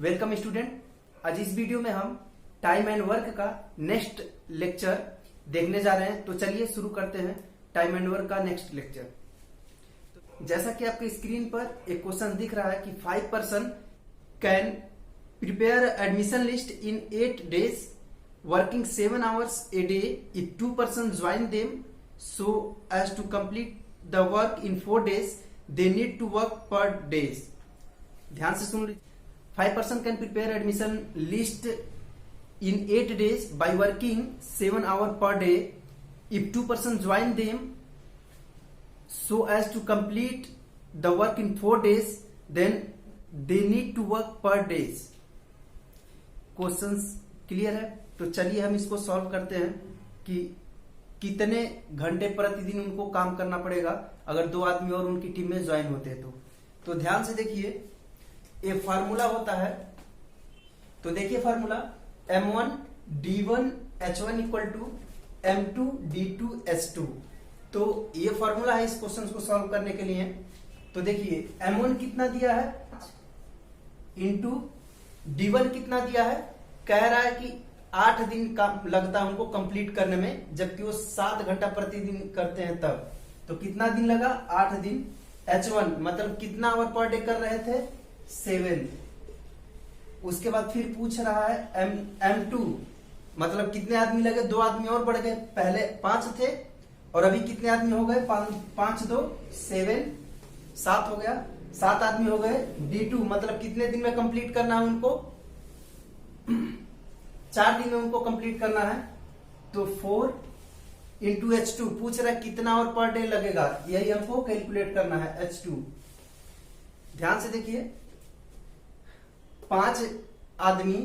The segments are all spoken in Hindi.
Welcome student. आज इस वीडियो में हम टाइम एंड वर्क का नेक्स्ट लेक्चर देखने जा रहे हैं। तो चलिए शुरू करते हैं टाइम एंड वर्क का नेक्स्ट लेक्चर। जैसा कि आपके स्क्रीन पर एक क्वेश्चन दिख रहा है कि 5 person can prepare admission list in 8 days working 7 hours a day if 2 persons join them so as to complete the work in 4 days they need to work per days। ध्यान से सुन लीजिए। 5 person can prepare admission list in 8 days by working 7 hours per day if 2 persons join them so as to complete the work in 4 days then they need to work per days। Questions clear है? तो चलिए हम इसको सॉल्व करते हैं कि कितने घंटे प्रतिदिन उनको काम करना पड़ेगा अगर 2 आदमी और उनकी टीम में ज्वाइन होते हैं। तो ध्यान से देखिए, ये फार्मूला होता है। तो देखिए formula M1 D1 H1 equal to M2 D2 H2। तो ये फार्मूला है इस क्वेश्चन को सॉल्व करने के लिए। तो देखिए M1 कितना दिया है इंटू D1 कितना दिया है, कह रहा है कि 8 दिन का लगता है उनको कंप्लीट करने में, जबकि वो 7 घंटा प्रतिदिन करते हैं तब। तो कितना दिन लगा? 8 दिन। H1 मतलब कितना आवर पर डे कर रहे थे? 7। उसके बाद फिर पूछ रहा है M2 मतलब कितने आदमी लगे? 2 आदमी और बढ़ गए, पहले 5 थे और अभी कितने आदमी हो गए? 5 2 7 7 हो गया, 7 आदमी हो गए। D2 मतलब कितने दिन में कंप्लीट करना है उनको? 4 दिन में उनको कंप्लीट करना है। तो 4 इंटू H2 पूछ रहा है कितना और पर डे लगेगा, यही हमको कैलकुलेट करना है H2। ध्यान से देखिए, 5 आदमी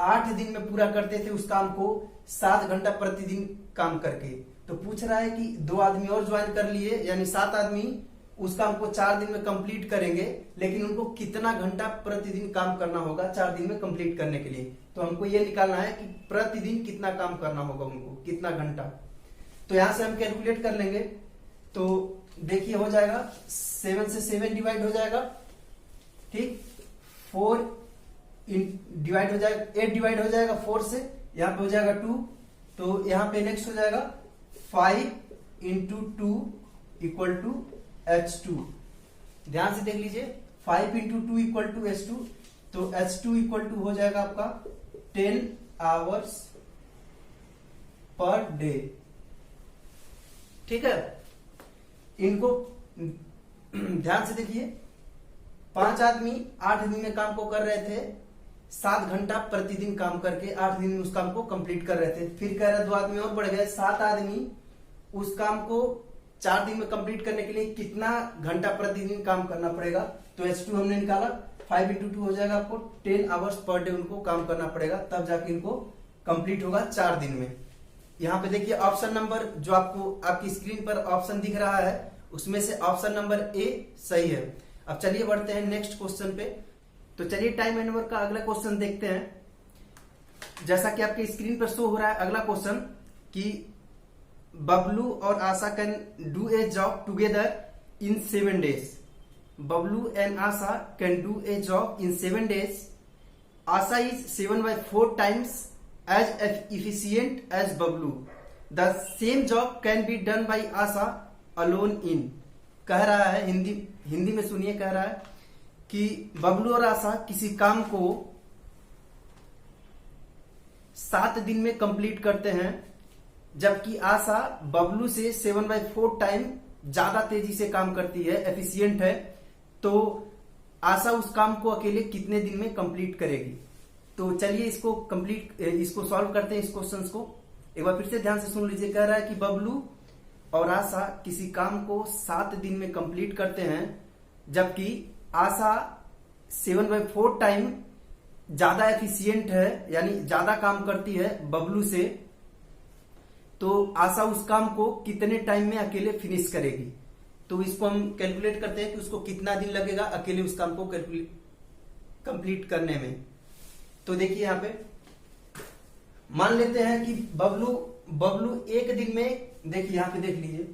8 दिन में पूरा करते थे उस काम को 7 घंटा प्रतिदिन काम करके। तो पूछ रहा है कि 2 आदमी और ज्वाइन कर लिए, यानी 7 आदमी उस काम को 4 दिन में कंप्लीट करेंगे, लेकिन उनको कितना घंटा प्रतिदिन काम करना होगा 4 दिन में कंप्लीट करने के लिए। तो हमको ये निकालना है कि प्रतिदिन कितना काम करना होगा उनको, कितना घंटा। तो यहां से हम कैलकुलेट कर लेंगे। तो देखिए हो जाएगा 7 से 7 डिवाइड हो जाएगा, ठीक। 4 डिवाइड हो जाएगा, 8 डिवाइड हो जाएगा 4 से, यहाँ पे हो जाएगा 2। तो यहाँ पे नेक्स्ट हो जाएगा 5 इंटू 2 इक्वल टू H2। ध्यान से देख लीजिए, 5 इंटू 2 इक्वल टू H2। तो H2 इक्वल टू हो जाएगा आपका 10 hours पर डे, ठीक है। इनको ध्यान से देखिए, 5 आदमी 8 दिन में काम को कर रहे थे, 7 घंटा प्रतिदिन काम करके 8 दिन में उस काम को कंप्लीट कर रहे थे। फिर कह रहा 2 आदमी और बढ़ गए, 7 आदमी उस काम को 4 दिन में कंप्लीट करने के लिए कितना घंटा प्रतिदिन काम करना पड़ेगा। तो H2 हमने निकाला, 5 इंटू 2 हो जाएगा आपको 10 hours पर डे उनको काम करना पड़ेगा, तब जाके इनको कंप्लीट होगा 4 दिन में। यहाँ पे देखिए ऑप्शन नंबर जो आपको आपकी स्क्रीन पर ऑप्शन दिख रहा है, उसमें से ऑप्शन नंबर ए सही है। अब चलिए बढ़ते हैं नेक्स्ट क्वेश्चन पे। तो चलिए टाइम एंड वर्क का अगला क्वेश्चन देखते हैं। जैसा कि आपके स्क्रीन पर शो हो रहा है अगला क्वेश्चन कि बबलू और Asha can do a job together in 7 days। Bablu and Asha can do a job in 7 days। Asha is 7/4 times as efficient as Bablu. The same job can be done by Asha alone in। कह रहा है हिंदी में सुनिए, कह रहा है कि बबलू और आशा किसी काम को 7 दिन में कंप्लीट करते हैं, जबकि आशा बबलू से 7/4 टाइम ज्यादा तेजी से काम करती है, एफिशिएंट है। तो आशा उस काम को अकेले कितने दिन में कंप्लीट करेगी। तो चलिए इसको सॉल्व करते हैं इस क्वेश्चन को। एक बार फिर से ध्यान से सुन लीजिए। कह रहा है कि बबलू और आशा किसी काम को 7 दिन में कंप्लीट करते हैं, जबकि आशा 7/4 टाइम ज्यादा एफिशिएंट है, यानी ज्यादा काम करती है बबलू से। तो आशा उस काम को कितने टाइम में अकेले फिनिश करेगी। तो इसको हम कैलकुलेट करते हैं कि उसको कितना दिन लगेगा अकेले उस काम को कंप्लीट करने में। तो देखिए यहाँ पे मान लेते हैं कि बबलू 1 दिन में, देखिए यहाँ पे देख लीजिए,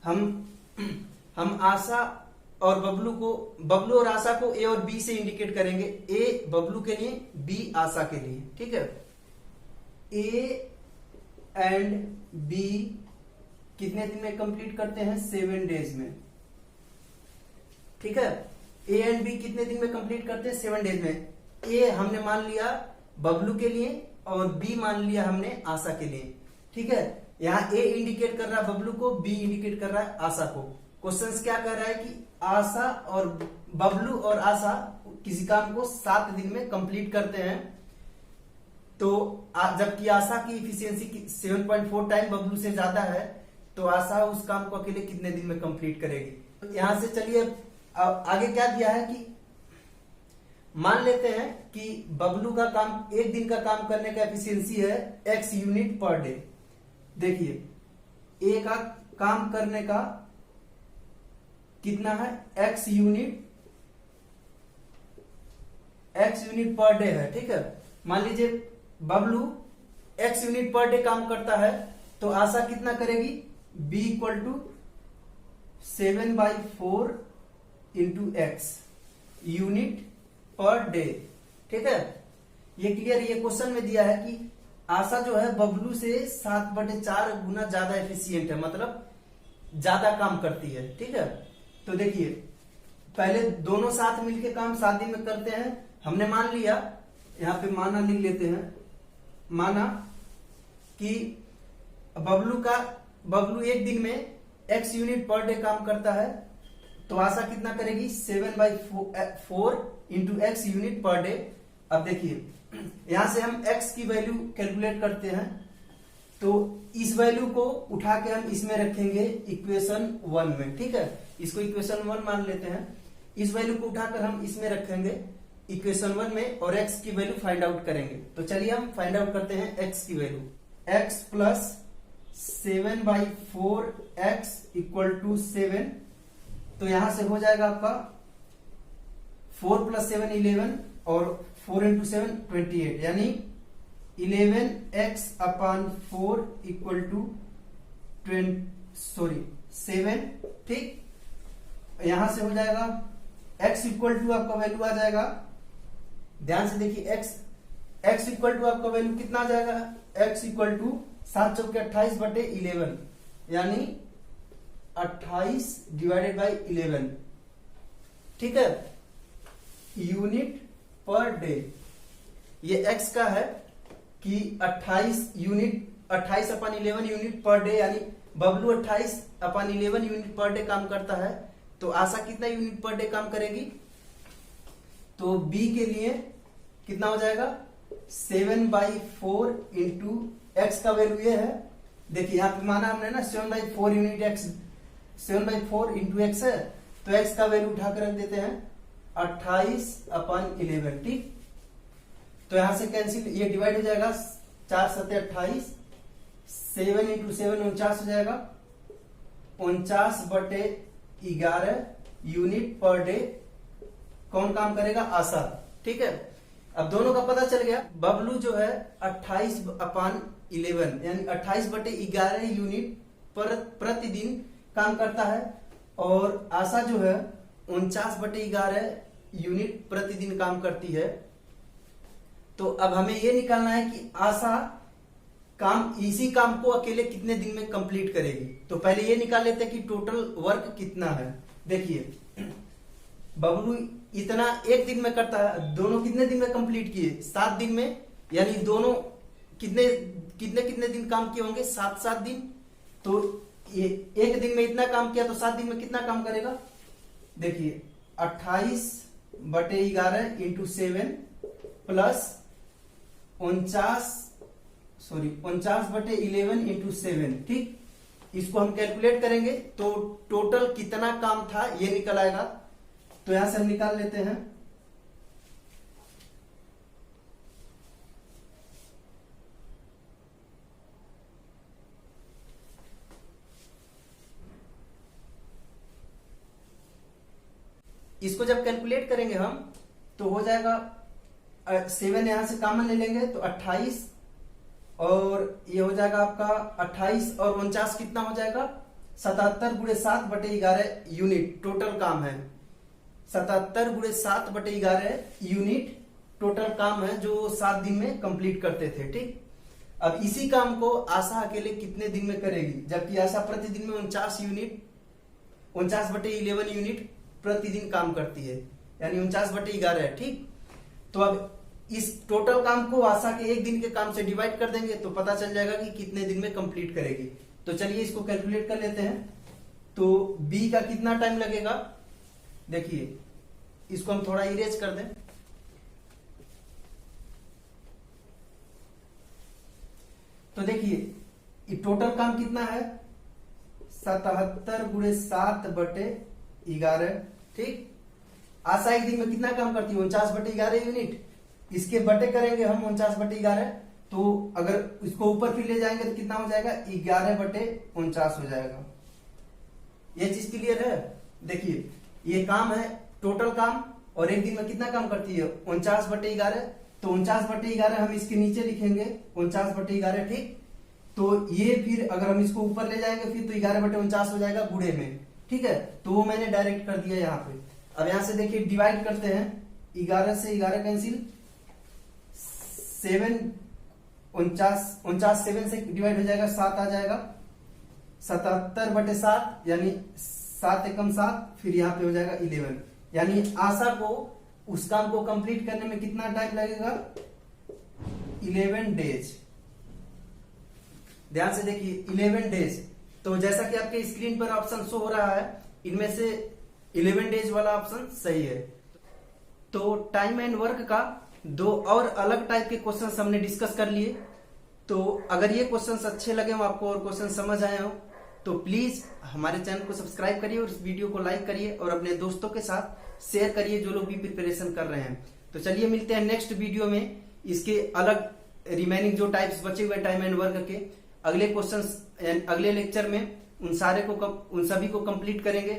हम आशा और बबलू और आशा को ए और बी से इंडिकेट करेंगे। ए बबलू के लिए, बी आशा के लिए, ठीक है। ए एंड बी कितने दिन में कंप्लीट करते हैं? 7 डेज में, ठीक है। ए एंड बी कितने दिन में कंप्लीट करते हैं? 7 डेज में। ए हमने मान लिया बबलू के लिए और बी मान लिया हमने आशा के लिए, ठीक है। यहाँ ए इंडिकेट कर रहा है बबलू को, बी इंडिकेट कर रहा है आशा को। क्वेश्चन क्या कर रहा है कि आशा और बबलू और आशा किसी काम को 7 दिन में कंप्लीट करते हैं, तो जबकि आशा की इफिशियंसी 7.4 टाइम बबलू से ज्यादा है, तो आशा उस काम को अकेले कितने दिन में कंप्लीट करेगी। यहां से चलिए आगे क्या दिया है कि मान लेते हैं कि बबलू का काम, एक दिन का काम करने का एफिशिएंसी है x यूनिट पर डे। देखिए ए का काम करने का कितना है? x यूनिट पर डे है, ठीक है। मान लीजिए Bablu x unit per day काम करता है, तो आशा कितना करेगी? b equal to 7/4 into x unit per day, ठीक है। ये क्लियर, ये क्वेश्चन में दिया है कि आशा जो है बबलू से 7/4 गुना ज्यादा एफिशिएंट है, मतलब ज्यादा काम करती है, ठीक है। तो देखिए पहले दोनों साथ मिलके काम 7 दिन में करते हैं। हमने मान लिया, यहां पे माना लिख लेते हैं, माना कि बबलू एक दिन में x यूनिट पर डे काम करता है, तो आशा कितना करेगी? 7/4 into x unit per day. अब देखिए यहां से हम x की वैल्यू कैलकुलेट करते हैं, तो इस वैल्यू को उठा के हम इसमें रखेंगे इक्वेशन 1 में, ठीक है। इसको इक्वेशन 1 मान लेते हैं। इस वैल्यू को उठाकर हम इसमें रखेंगे इक्वेशन 1 में और x की वैल्यू फाइंड आउट करेंगे। तो चलिए हम फाइंड आउट करते हैं x की value. x plus 7/4 x equal to 7, तो यहां से हो जाएगा आपका 4 प्लस 7 11 और 4 इंटू 7 28, यानी 11x अपॉन 4 इक्वल टू 7, ठीक। यहां से हो जाएगा x इक्वल टू आपका वैल्यू आ जाएगा, ध्यान से देखिए x इक्वल टू आपका वैल्यू कितना आ जाएगा? x इक्वल टू 7 चौके 28/11, यानी 28 डिवाइडेड बाई 11, ठीक है, यूनिट पर डे। ये x का है कि 28 अपॉन 11 यूनिट पर डे, यानी Bablu 28 upon 11 unit per day काम करता है, तो आशा कितना यूनिट पर डे काम करेगी? तो b के लिए कितना हो जाएगा? 7/4 इंटू एक्स का वैल्यू ये है, देखिए यहाँ पे माना हमने ना 7/4 यूनिट x, 7/4 इंटू एक्स है, तो x का वैल्यू उठाकर रख देते हैं 28 अपॉन 11, ठीक। तो यहां से कैंसिल, ये डिवाइड हो जाएगा, 4 7 28, 7 इंटू 7 49 हो जाएगा, 49/11 यूनिट पर डे कौन काम करेगा? आशा, ठीक है। अब दोनों का पता चल गया। बबलू जो है 28 अपॉन 11 यानी 28/11 यूनिट प्रतिदिन काम करता है, और आशा जो है 49/11 यूनिट प्रतिदिन काम करती है। तो अब हमें यह निकालना है कि आशा इसी काम को अकेले कितने दिन में कंप्लीट करेगी। तो पहले ये निकाल लेते हैं कि टोटल वर्क कितना है। देखिए बबलू इतना एक दिन में करता है, दोनों कितने दिन में कंप्लीट किए? 7 दिन में, यानी दोनों कितने दिन काम किए होंगे? 7 दिन। तो ये एक दिन में इतना काम किया, तो 7 दिन में कितना काम करेगा? देखिए 28/11 इंटू 7 प्लस 49/11 इंटू 7, ठीक। इसको हम कैलकुलेट करेंगे तो टोटल कितना काम था ये निकल आएगा। तो यहां से हम निकाल लेते हैं, इसको जब कैलकुलेट करेंगे हम तो हो जाएगा 7 यहां से कॉमन ले लेंगे तो 28, और ये हो जाएगा आपका 28 और 49 कितना हो जाएगा? 77 × 7/11 यूनिट टोटल काम है। 77 × 7/11 यूनिट टोटल काम है जो 7 दिन में कंप्लीट करते थे। ठीक, अब इसी काम को आशा अकेले कितने दिन में करेगी, जबकि आशा प्रतिदिन में 49/11 यूनिट प्रतिदिन काम करती है, यानी 49/11। ठीक, तो अब इस टोटल काम को आशा के एक दिन के काम से डिवाइड कर देंगे तो पता चल जाएगा कि कितने दिन में कंप्लीट करेगी। तो चलिए इसको कैलकुलेट कर लेते हैं। तो बी का कितना टाइम लगेगा, देखिए इसको हम थोड़ा इरेज कर दें। तो देखिए टोटल काम कितना है, 77 × 7/11। ठीक, आशा एक दिन में कितना काम करती है, 49/11 यूनिट। इसके बटे करेंगे हम 49/11, तो अगर इसको ऊपर फिर ले जाएंगे तो कितना हो जाएगा, 11/49 हो जाएगा। ये चीज क्लियर है। देखिए ये काम है टोटल काम, और एक दिन में कितना काम करती है, 49/11। तो 49/11 हम इसके नीचे लिखेंगे 49/11। ठीक, तो ये फिर अगर हम इसको ऊपर ले जाएंगे फिर तो 11/49 हो जाएगा गुणे में। ठीक है, तो वो मैंने डायरेक्ट कर दिया यहाँ पे। अब यहां से देखिए डिवाइड करते हैं, 11 से 11 कैंसिल, 49 7 से डिवाइड हो जाएगा, 7 आ जाएगा। 77/7 यानी 7 एकम 7, फिर यहाँ पे हो जाएगा 11। यानी आशा को उस काम को कंप्लीट करने में कितना टाइम लगेगा, 11 डेज। ध्यान से देखिए 11 डेज। तो जैसा कि आपके स्क्रीन पर ऑप्शन शो हो रहा है, इनमें से 11 डेज वाला ऑप्शन सही है। तो टाइम एंड वर्क का 2 और अलग टाइप के क्वेश्चंस हमने डिस्कस कर लिए। तो अगर ये क्वेश्चंस अच्छे लगे हो आपको और क्वेश्चन समझ आए हो तो प्लीज हमारे चैनल को सब्सक्राइब करिए और इस वीडियो को लाइक करिए और अपने दोस्तों के साथ शेयर करिए जो लोग भी प्रिपरेशन कर रहे हैं। तो चलिए मिलते हैं नेक्स्ट वीडियो में, इसके अलग रिमेनिंग जो टाइप्स बचे हुए टाइम एंड वर्क के अगले क्वेश्चंस अगले लेक्चर में उन सभी को कंप्लीट करेंगे।